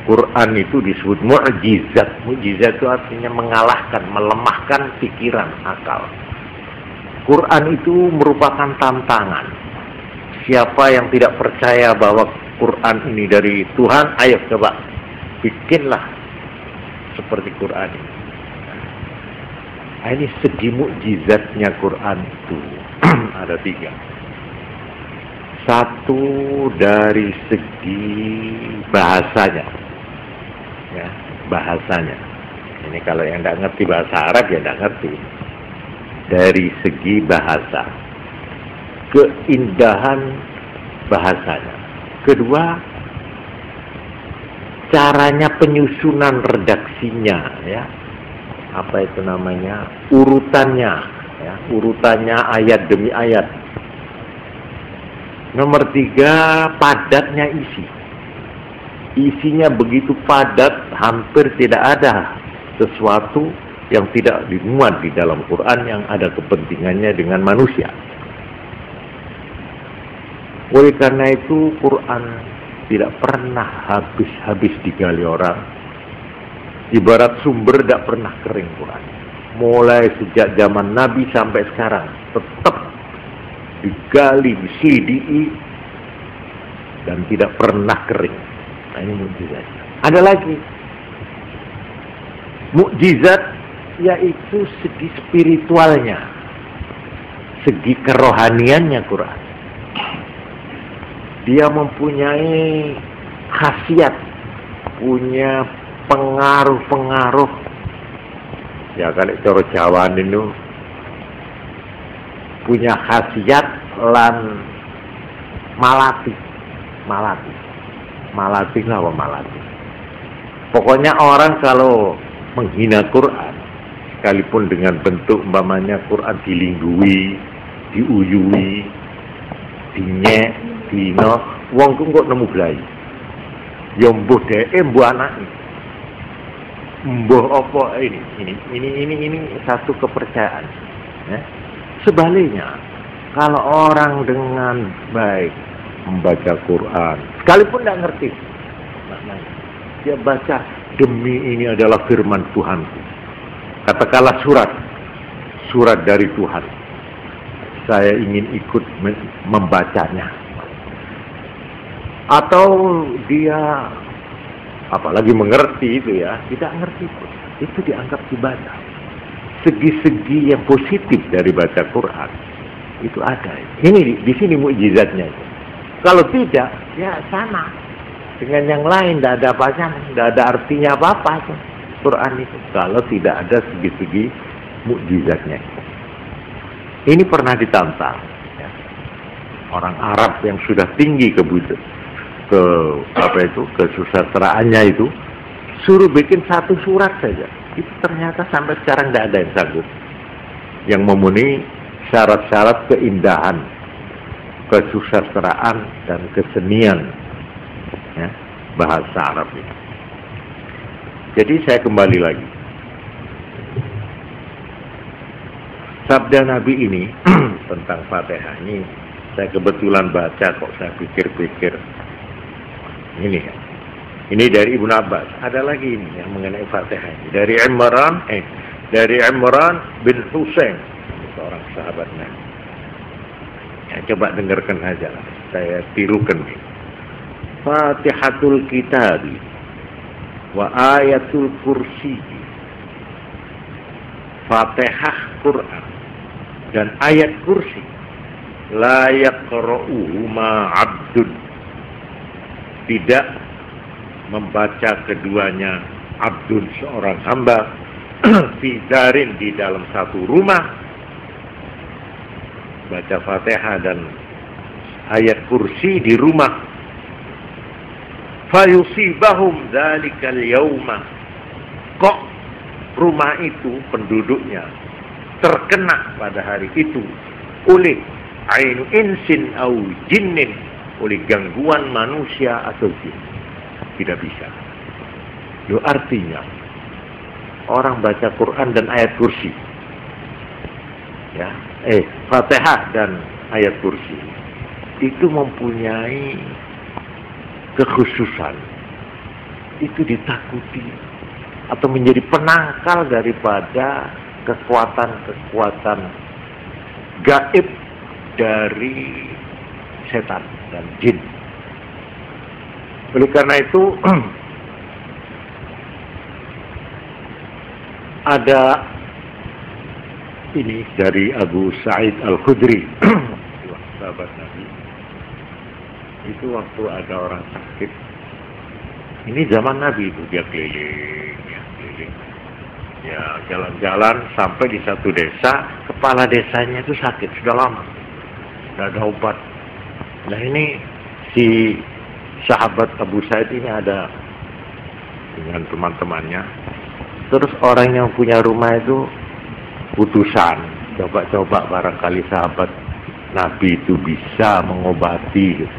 Quran itu disebut mukjizat. Mukjizat itu artinya mengalahkan, melemahkan pikiran, akal. Quran itu merupakan tantangan. Siapa yang tidak percaya bahwa Quran ini dari Tuhan, ayo coba bikinlah seperti Quran ini. Nah, ini segi mukjizatnya Quran itu ada 3. Satu dari segi bahasanya, ya, bahasanya. Ini kalau yang tidak ngerti bahasa Arab ya tidak ngerti. Dari segi bahasa, keindahan bahasanya. Kedua, caranya penyusunan redaksinya, ya, apa itu namanya, urutannya, ya, urutannya ayat demi ayat. Nomor 3, padatnya isi. Isinya begitu padat, hampir tidak ada sesuatu yang tidak dimuat di dalam Quran yang ada kepentingannya dengan manusia. Oleh karena itu, Quran tidak pernah habis-habis digali orang. Ibarat sumber tidak pernah kering Quran. Mulai sejak zaman Nabi sampai sekarang, tetap digali, diselidiki, dan tidak pernah kering. Nah, ini mukjizat. Ada lagi mukjizat, yaitu segi spiritualnya, segi kerohaniannya Quran. Dia mempunyai khasiat, punya pengaruh-pengaruh. Ya kalau cara Jawaan itu punya khasiat lan malati. Pokoknya orang kalau menghina Quran, sekalipun dengan bentuk umpamanya Quran dilinggui, diuyui, dinyek, dino, wong ku kok nemu blai. Ya mbuh dheke, mbuh anake. Mbuh apa ini satu kepercayaan. Ya. Sebaliknya, kalau orang dengan baik membaca Quran, sekalipun tidak ngerti maknanya, dia baca, demi ini adalah firman Tuhanku. Katakanlah surat dari Tuhan. Saya ingin ikut membacanya. Atau dia apalagi mengerti itu ya, tidak ngerti pun, itu dianggap ibadah. Segi-segi yang positif dari baca Quran itu ada. Ini di sini mukjizatnya. Kalau tidak, ya sama dengan yang lain, tidak ada apa-apa, tidak ada artinya apa-apa Quran itu. Kalau tidak ada segi-segi mukjizatnya. Ini pernah ditantang, ya. Orang Arab yang sudah tinggi kesusastraannya itu, suruh bikin satu surat saja. Itu ternyata sampai sekarang tidak ada yang sanggup yang memenuhi syarat-syarat keindahan, kesusastraan dan kesenian, ya, bahasa Arab ini. Jadi saya kembali lagi, sabda Nabi ini tentang Fatihah ini saya kebetulan baca, kok saya pikir-pikir ini ya. Ini dari Ibnu Abbas. Ada lagi ini yang mengenai Fatihah ini. Dari Imran bin Husain, seorang sahabatnya. Ya, coba dengarkan aja lah. Saya tirukan nih. Fatihatul Kitabi wa ayatul kursi. Fatihah Quran dan ayat kursi. La yaqra'uhu ma 'abdun. Tidak membaca keduanya abdun, seorang hamba, fidarin, di dalam satu rumah, baca Fatihah dan ayat kursi di rumah, fayusibahum dzalikal yauma, kok rumah itu penduduknya terkena pada hari itu oleh ainu insin au jinnin, oleh gangguan manusia atau jin. Tidak bisa. Itu artinya orang baca Quran dan ayat kursi, ya, Fatihah dan ayat kursi itu mempunyai kekhususan, itu ditakuti atau menjadi penangkal daripada kekuatan-kekuatan gaib dari setan dan jin. Oleh karena itu ada ini dari Abu Sa'id Al-Khudri, sahabat Nabi. Itu waktu ada orang sakit. Ini zaman Nabi itu, dia keliling. Ya, jalan-jalan sampai di satu desa, kepala desanya itu sakit sudah lama, tidak ada obat. Nah ini si sahabat Abu Sa'id ini ada dengan teman-temannya. Terus orang yang punya rumah itu putusan, coba-coba barangkali sahabat Nabi itu bisa mengobati gitu.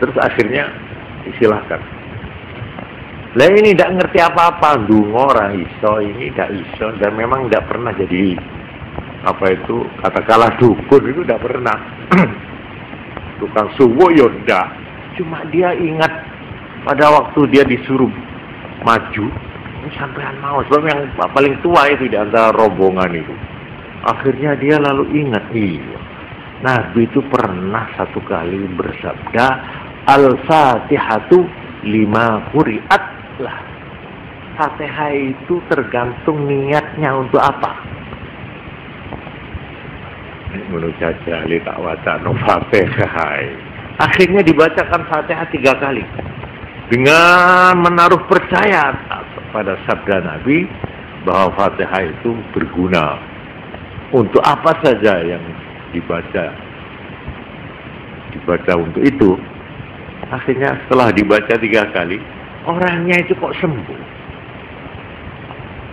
Terus akhirnya disilahkan. Lah ini tidak ngerti apa-apa, dungo orang iso, ini tidak iso, dan memang tidak pernah jadi apa itu, katakanlah dukun itu tidak pernah. Tukang suwo yonda, cuma dia ingat pada waktu dia disuruh maju, ini sampean mau, sebab yang paling tua itu di antara rombongan itu. Akhirnya dia lalu ingat, iya, Nabi itu pernah satu kali bersabda, Al-Fatihatu lima quri'at. Lah, Fatihah itu tergantung niatnya untuk apa. Menurut saja li tak wacana Fatihah. Akhirnya dibacakan Fatihah 3 kali dengan menaruh percaya pada sabda Nabi bahwa Fatihah itu berguna untuk apa saja yang dibaca untuk itu. Akhirnya setelah dibaca 3 kali, orangnya itu kok sembuh.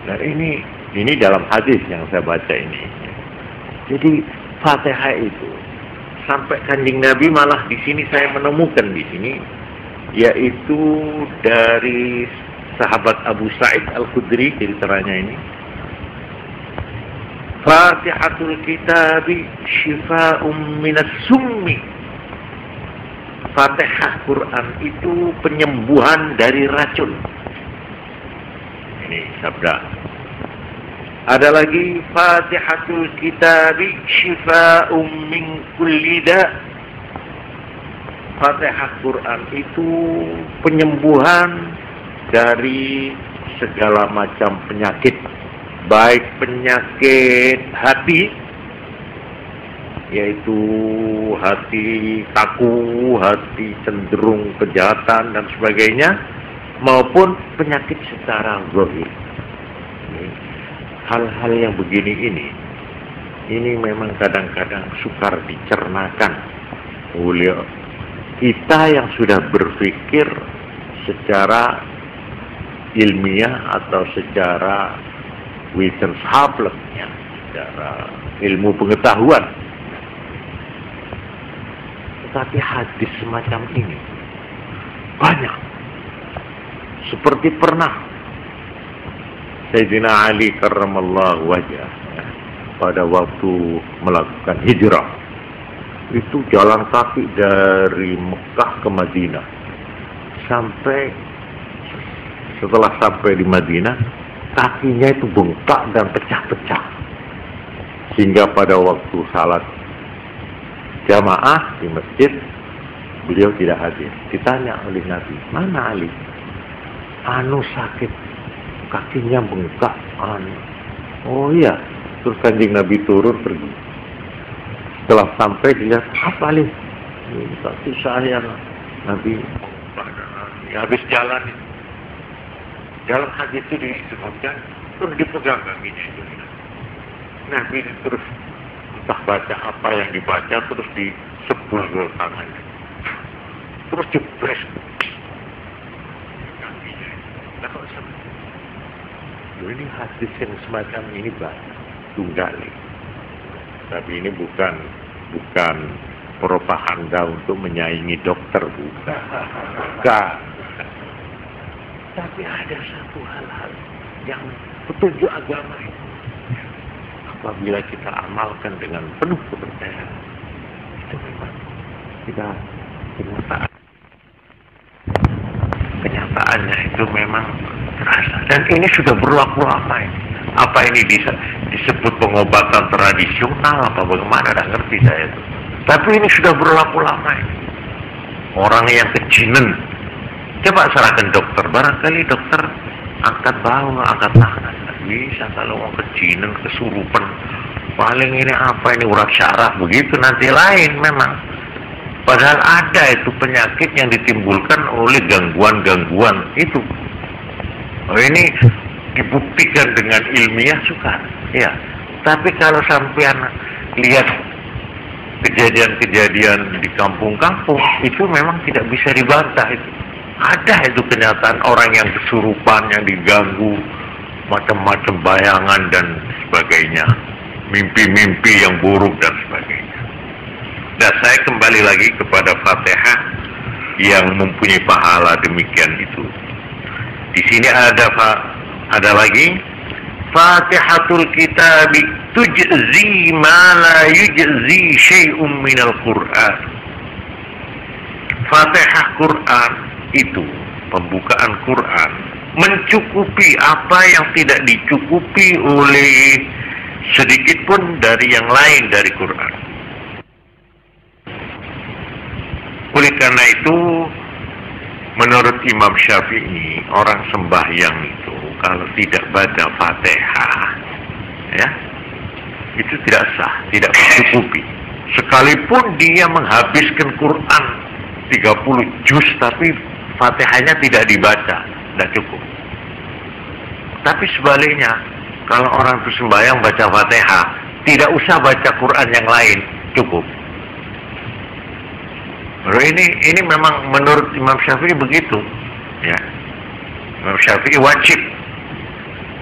Nah ini dalam hadis yang saya baca ini. Jadi Fatihah itu sampai Kanjeng Nabi malah di sini saya menemukan di sini, yaitu dari sahabat Abu Sa'id Al-Khudri ceritanya ini. Fatihatul kitabi syifa'um minas summi. Fatihah Quran itu penyembuhan dari racun. Ini sabda. Ada lagi Fatihatul Kitabi Shifa'um min kulli da'. Fatihah Quran itu penyembuhan dari segala macam penyakit, baik penyakit hati, yaitu hati kaku, hati cenderung kejahatan dan sebagainya, maupun penyakit secara zahir. Hal-hal yang begini ini memang kadang-kadang sukar dicernakan oleh kita yang sudah berpikir secara ilmiah atau secara wissenschaftlich, secara ilmu pengetahuan. Tapi hadis semacam ini banyak. Seperti pernah Sayyidina Ali karramallahu wajhah pada waktu melakukan hijrah, itu jalan kaki dari Mekah ke Madinah. Setelah sampai di Madinah, kakinya itu bengkak dan pecah-pecah. Sehingga pada waktu salat jamaah di masjid, beliau tidak hadir. Ditanya oleh Nabi, mana Ali? Anu sakit, kakinya bengkak. Oh iya. Terus Kanjeng Nabi turun pergi. Setelah sampai dilihat, apa Ali? Ini kaki saya. Nabi habis jalan. Dalam hadis itu disebutkan, terus dipegang kakinya itu. Nabi terus entah baca apa yang dibaca, terus disebul ke tangannya, terus jebres kakinya. Nah, kok ini hadis yang semacam ini banyak tunggali, tapi ini bukan propaganda untuk menyaingi dokter, bukan. Tapi ada satu hal-hal yang petunjuk agama itu, apabila kita amalkan dengan penuh kepercayaan, itu memang kita taat. kenyataannya itu memang terasa. Dan ini sudah berlaku lama ini. Apa ini disebut pengobatan tradisional apa bagaimana, tidak ngerti saya itu. Tapi ini sudah berlaku lama ini. Orang yang kejinen, coba serahkan dokter, barangkali dokter angkat bawah, angkat tangan. Tidak bisa kalau mau kejinen, kesurupan. Paling ini apa ini, urat syaraf, begitu nanti lain memang. Padahal ada itu penyakit yang ditimbulkan oleh gangguan-gangguan itu. Oh, ini dibuktikan dengan ilmiah suka, ya. Tapi kalau sampean lihat kejadian-kejadian di kampung-kampung, itu memang tidak bisa dibantah itu. Ada itu kenyataan orang yang kesurupan, yang diganggu, macam-macam bayangan dan sebagainya. Mimpi-mimpi yang buruk dan sebagainya. Dan saya kembali lagi kepada Fatihah yang mempunyai pahala demikian itu. Di sini ada lagi Fatihatul Kitab tujzi ma la yujzi syai'un minal Qur'an. Fatihah Quran itu, pembukaan Quran, mencukupi apa yang tidak dicukupi oleh sedikit pun dari yang lain dari Quran. Oleh karena itu, menurut Imam Syafi'i, orang sembahyang itu kalau tidak baca Fatihah, ya, itu tidak sah, tidak mencukupi. Sekalipun dia menghabiskan Quran 30 juz, tapi Fatihahnya tidak dibaca, tidak cukup. Tapi sebaliknya, kalau orang itu sembahyang baca Fatihah, tidak usah baca Quran yang lain, cukup. Ini memang menurut Imam Syafi'i begitu, ya. Imam Syafi'i wajib.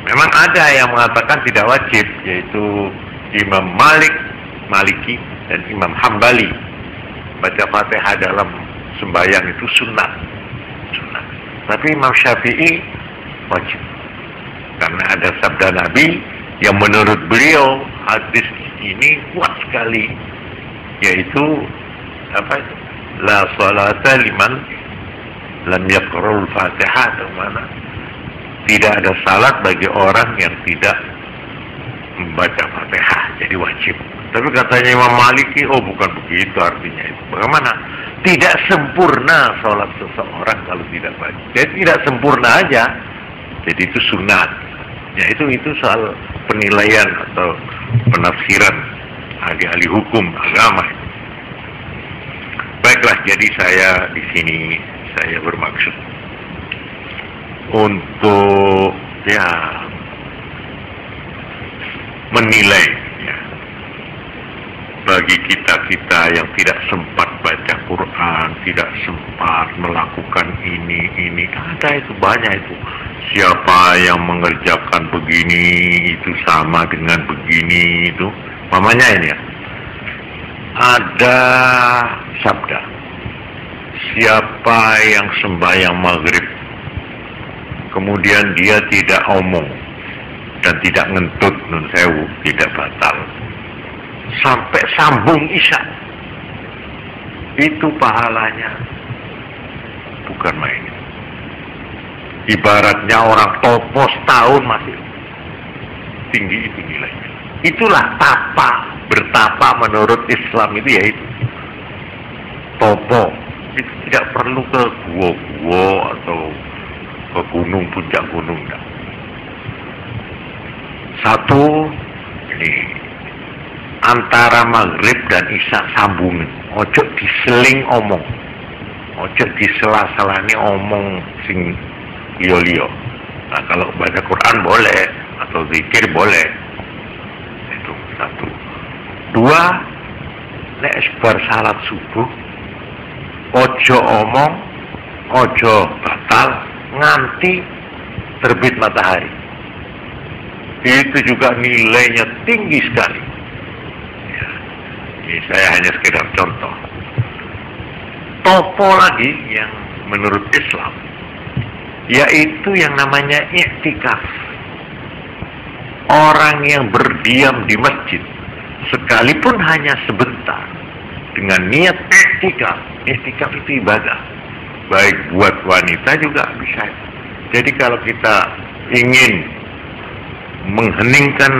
Memang ada yang mengatakan tidak wajib, yaitu Imam Maliki dan Imam Hambali. Baca Fatihah dalam sembahyang itu sunnah. Tapi Imam Syafi'i wajib. Karena ada sabda Nabi yang menurut beliau hadis ini kuat sekali, yaitu apa itu? La salata liman lam yaqra'ul Fatihah, atau mana? Tidak ada salat bagi orang yang tidak membaca Fatihah, jadi wajib. Tapi katanya Imam Maliki, oh bukan begitu artinya itu. Bagaimana? Tidak sempurna salat seseorang kalau tidak baca. Jadi tidak sempurna aja. Jadi itu sunat. Ya itu soal penilaian atau penafsiran ahli-ahli hukum agama. Baiklah, jadi saya di sini saya bermaksud untuk ya menilai ya, bagi kita yang tidak sempat baca Quran, tidak sempat melakukan ini ada itu banyak itu. Siapa yang mengerjakan begini itu sama dengan begini itu. Mamanya ini ya. Ada sabda, siapa yang sembahyang maghrib kemudian dia tidak omong dan tidak ngentut, nun sewu, tidak batal sampai sambung isya, itu pahalanya bukan main. Ibaratnya orang topo setahun masih tinggi itu nilainya. Itulah bertapa menurut Islam itu, yaitu topo. Itu tidak perlu ke gua-gua atau ke gunung, puncak gunung. Enggak. Satu, ini antara maghrib dan isya sambungin. Ojo diseling omong, ojo disela-selani omong sing liyo-liyo. Nah, kalau baca Quran boleh atau zikir boleh. Itu satu. Dua, nek bar salat subuh ojo omong, ojo batal nganti terbit matahari. Itu juga nilainya tinggi sekali. Ya, ini saya hanya sekedar contoh. Topo lagi yang menurut Islam, yaitu yang namanya i'tikaf. Orang yang berdiam di masjid sekalipun hanya sebentar dengan niat i'tikaf. I'tikaf itu ibadah. baik buat wanita juga bisa. Jadi kalau kita ingin mengheningkan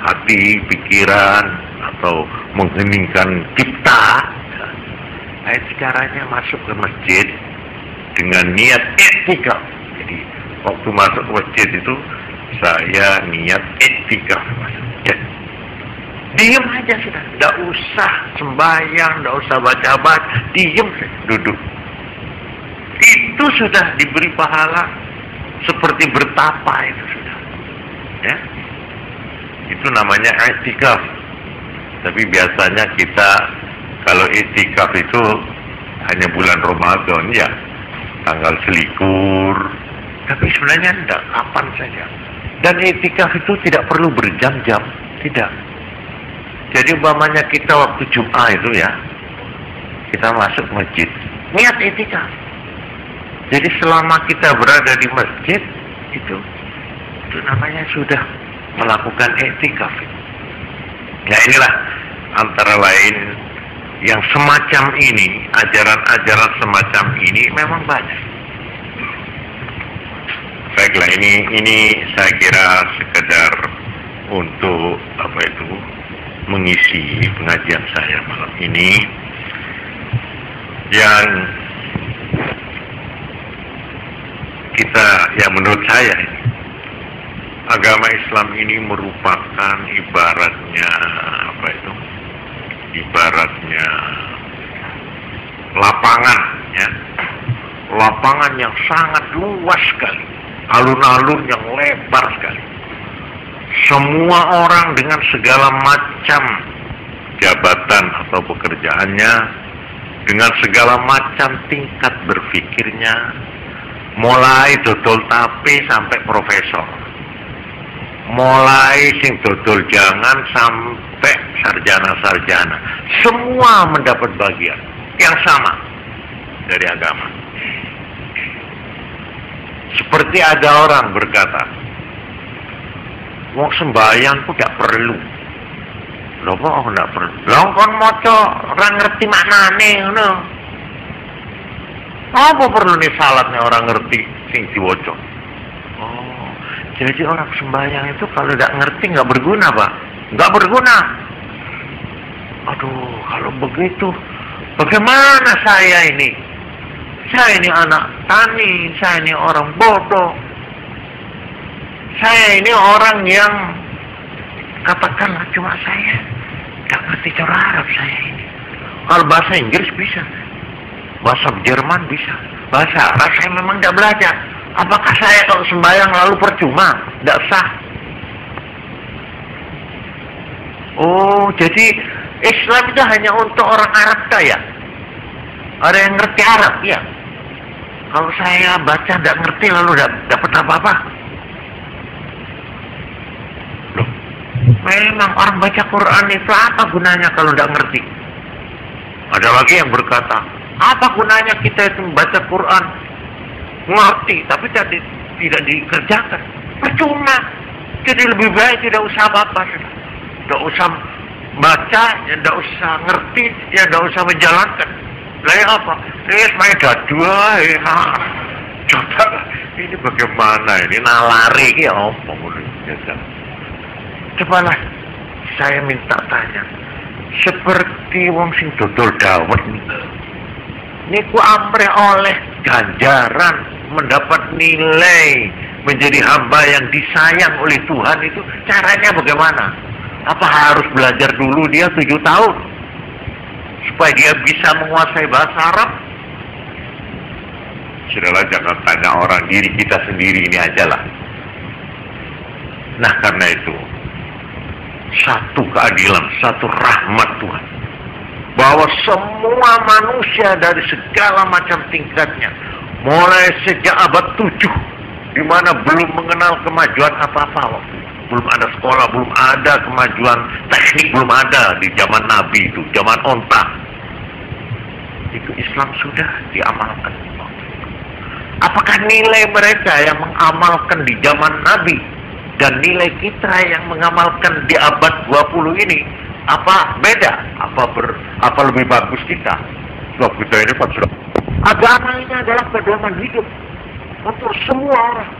hati, pikiran, atau mengheningkan cipta, caranya masuk ke masjid dengan niat i'tikaf. Jadi waktu masuk ke masjid itu saya niat i'tikaf. Diam aja sudah, tidak usah sembahyang, tidak usah baca-baca, diam duduk. Itu sudah diberi pahala seperti bertapa, itu sudah. Ya, itu namanya i'tikaf. Tapi biasanya kita kalau i'tikaf itu hanya bulan Ramadan, ya, tanggal selikur. Tapi sebenarnya tidak, kapan saja. Dan i'tikaf itu tidak perlu berjam-jam, tidak. Jadi umpamanya kita waktu Jumat itu ya, kita masuk masjid, niat i'tikaf. Jadi selama kita berada di masjid itu namanya sudah melakukan i'tikaf. Ya, inilah antara lain yang semacam ini, ajaran-ajaran semacam ini memang banyak. Baiklah, ini saya kira sekedar untuk mengisi pengajian saya malam ini, yang kita, ya menurut saya ini, agama Islam ini merupakan ibaratnya ibaratnya lapangan, ya, lapangan yang sangat luas sekali, alun-alun yang lebar sekali. Semua orang dengan segala macam jabatan atau pekerjaannya, dengan segala macam tingkat berpikirnya, mulai dodol tape sampai profesor, mulai sing dodol jangan sampai sarjana-sarjana, semua mendapat bagian yang sama dari agama. Seperti ada orang berkata, wong sembahyang ku tidak perlu. Lho kok tidak perlu? Lho kon maca ora ngerti maknane ngono. Apa perlu nih salatnya orang ngerti sing diwaca? Oh, jadi orang sembahyang itu kalau tidak ngerti nggak berguna, Pak. Nggak berguna. Aduh, kalau begitu bagaimana saya ini? Saya ini anak tani, saya ini orang bodoh. Saya ini orang yang katakanlah cuma saya tidak ngerti cara Arab saya ini. Kalau bahasa Inggris bisa, bahasa Jerman bisa, bahasa Arab saya memang tidak belajar. Apakah saya kalau sembahyang lalu percuma? Tidak sah. Oh, jadi Islam itu hanya untuk orang Arab kaya. Ada yang ngerti Arab, ya. Kalau saya baca tidak ngerti lalu tidak dapat apa-apa. Loh, memang orang baca Quran itu apa gunanya kalau tidak ngerti? Ada lagi yang berkata, apa gunanya kita itu membaca Quran ngerti tapi tidak dikerjakan? Percuma. Jadi lebih baik tidak usah apa-apa, tidak usah baca, ya tidak usah ngerti, ya tidak usah menjalankan. Lah apa? Main dua, coba ini bagaimana ini nalari ya apa? Cobalah saya minta tanya, seperti wong sing dodol dawet niku amrih oleh ganjaran, mendapat nilai, menjadi hamba yang disayang oleh Tuhan, itu caranya bagaimana? Apa harus belajar dulu dia 7 tahun supaya dia bisa menguasai bahasa Arab? Sudahlah, jangan tanya orang, diri kita sendiri ini aja lah. Nah, karena itu satu keadilan, satu rahmat Tuhan, bahwa semua manusia dari segala macam tingkatnya, mulai sejak abad 7, di mana belum mengenal kemajuan apa-apa waktu itu. Belum ada sekolah, belum ada kemajuan teknik, belum ada di zaman Nabi itu, zaman onta. Itu Islam sudah diamalkan. Apakah nilai mereka yang mengamalkan di zaman Nabi dan nilai kita yang mengamalkan di abad 20 ini, apa beda? Apa lebih bagus kita? Loh, kita ini kan sudah Agama ini adalah pedoman hidup untuk semua orang,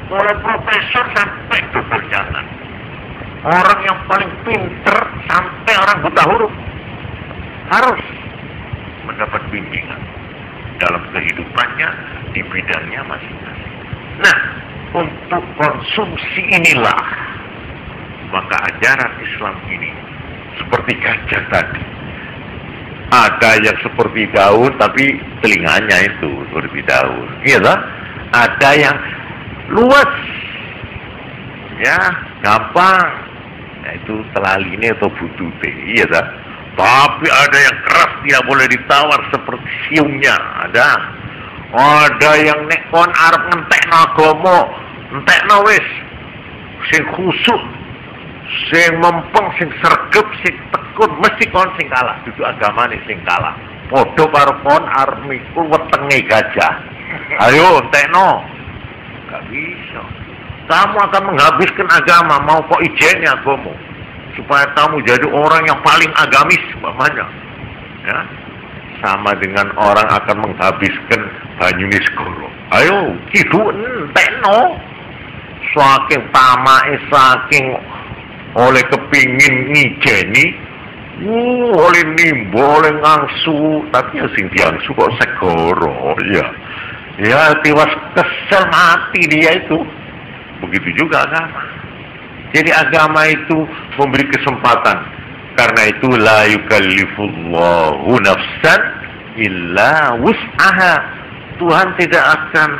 mulai profesor sampai keperjalanan, orang yang paling pinter sampai orang buta huruf harus mendapat bimbingan dalam kehidupannya di bidangnya masing-masing. Nah, untuk konsumsi inilah maka ajaran Islam ini seperti gajah tadi. Ada yang seperti daun tapi telinganya itu seperti daun, iya tak? Ada yang luas, ya gampang, yaitu telaline atau butute, iya tak? Tapi ada yang keras tidak boleh ditawar seperti siungnya, ada. Ada yang nek kon arep ngentekno agama, entekno wis sing khusuk, sing mempeng, sing sregep, sing tekun, mesti kon sing kalah. Dudu agamane sing kalah. Padha karo kon arep mikul wetenge gajah. Ayo entekno. Gak bisa. Kamu akan menghabiskan agama, mau kok ijennya agama, supaya kamu jadi orang yang paling agamis, umpamanya. Ya, sama dengan orang akan menghabiskan banyune segara. Ayo, kidu entekno. Saking tamake, saking oleh kepingin ngijeni, oleh nimbo, oleh ngangsu, tapi sing diangsu kok segara, ya. Ya, tiwas kesel mati dia itu. Begitu juga agama. Jadi agama itu memberi kesempatan. Karena itu la yukallifullahu nafsan illa wus'aha. Tuhan tidak akan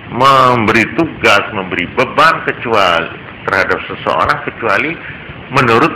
memberi tugas, memberi beban kecuali terhadap seseorang kecuali menurut